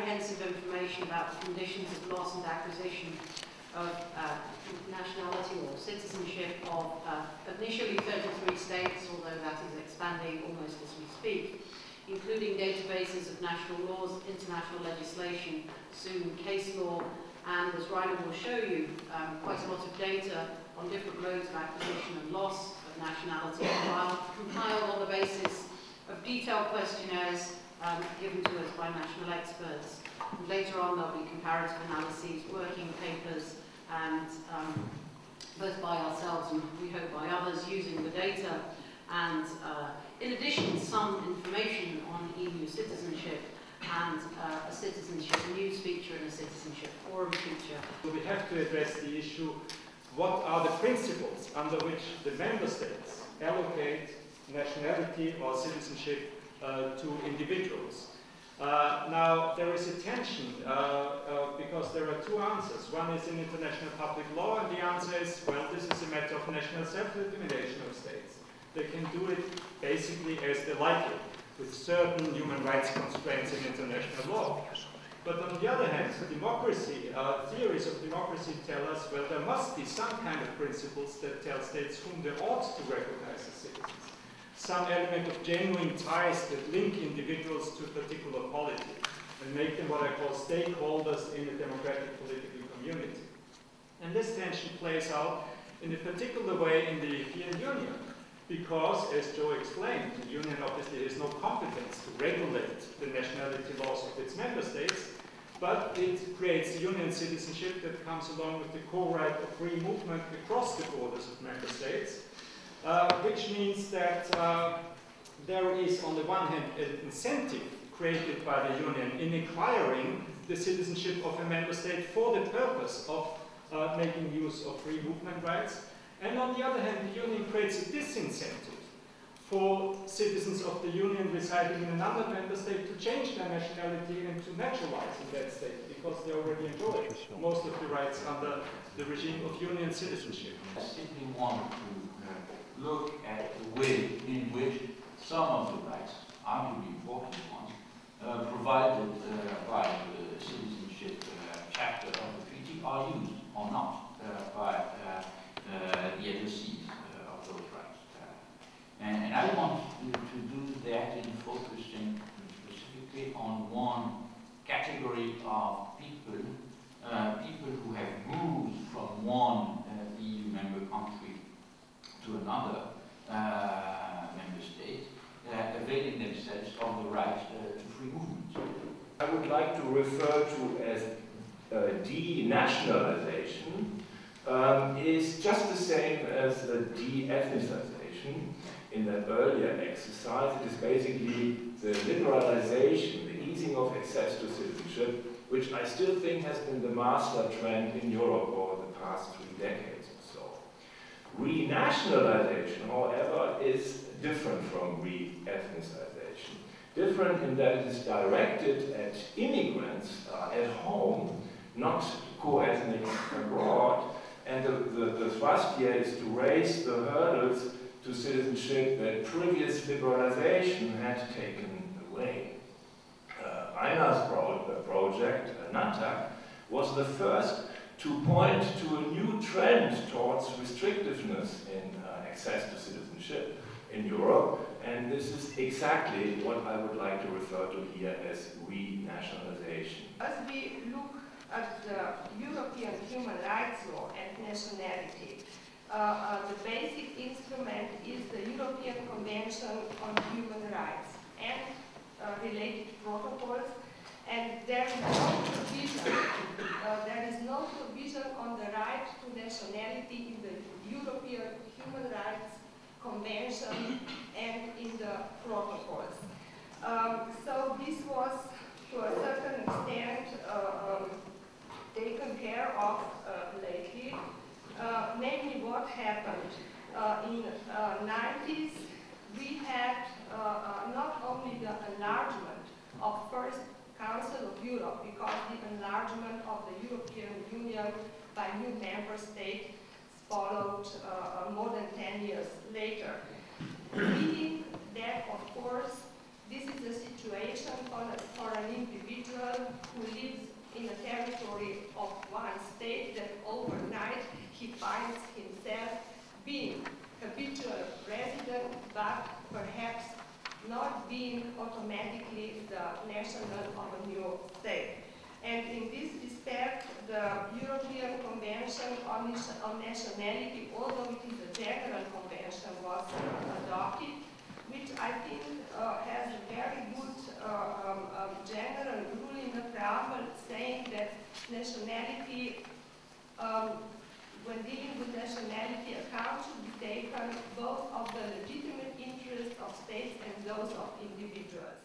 comprehensive information about the conditions of loss and acquisition of nationality or citizenship of initially 33 states, although that is expanding almost as we speak, including databases of national laws, international legislation, soon case law, and as Rainer will show you, quite a lot of data on different modes of acquisition and loss of nationality, compiled on the basis of detailed questionnaires given to us by national experts. And later on there'll be comparative analyses, working papers, and both by ourselves and we hope by others using the data, and in addition some information on EU citizenship and a citizenship news feature and a citizenship forum feature. We have to address the issue, what are the principles under which the member states allocate nationality or citizenship to individuals. Now, there is a tension because there are two answers. One is in international public law, and the answer is, well, this is a matter of national self-determination of states. They can do it basically as they like it, with certain human rights constraints in international law. But on the other hand, democracy, theories of democracy tell us, well, there must be some kind of principles that tell states whom they ought to recognize as citizens. Some element of genuine ties that link individuals to a particular polity and make them what I call stakeholders in a democratic political community. And this tension plays out in a particular way in the European Union, because, as Joe explained, the Union obviously has no competence to regulate the nationality laws of its member states, but it creates union citizenship that comes along with the core right of free movement across the borders of member states, which means that there is, on the one hand, an incentive created by the Union in acquiring the citizenship of a member state for the purpose of making use of free movement rights. And on the other hand, the Union creates a disincentive for citizens of the Union residing in another member state to change their nationality and to naturalize in that state, because they already enjoy most of the rights under the regime of Union citizenship. I simply want to look at the way in which some of the rights, arguably important ones, provided by the citizenship chapter of the treaty are used or not by the addressees of those rights. And I want to do that in focusing specifically on one category of people, people who have moved from one EU member country to another member state, availing themselves of the right to free movement. I would like to refer to as denationalization. Is just the same as the de-ethnicization in that earlier exercise. It is basically the liberalization, the easing of access to citizenship, which I still think has been the master trend in Europe over the past 3 decades or so. Renationalization, however, is different from re-ethnicization. Different in that it is directed at immigrants at home, not co-ethnics abroad. And the thrust here is to raise the hurdles to citizenship that previous liberalization had taken away. Reiner's project, NATAC, was the first to point to a new trend towards restrictiveness in access to citizenship in Europe, and this is exactly what I would like to refer to here as renationalization. As we look at the European human rights law and nationality, the basic instrument is the European Convention on Human Rights and related protocols, and there is no provision on the right to nationality in the European Human Rights Convention and in the protocols. So this was, to a certain extent, taken care of lately. Namely, what happened in the 90s, we had not only the enlargement of First Council of Europe, because the enlargement of the European Union by new member states followed more than 10 years later. Meaning that, of course, this is a situation for an individual who finds himself being habitual resident, but perhaps not being automatically the national of a new state. And in this respect, the European Convention on Nationality, although it is a general convention, was adopted, which I think has a very good general rule in the preamble saying that nationality, when dealing with nationality, account should be taken both of the legitimate interests of states and those of individuals.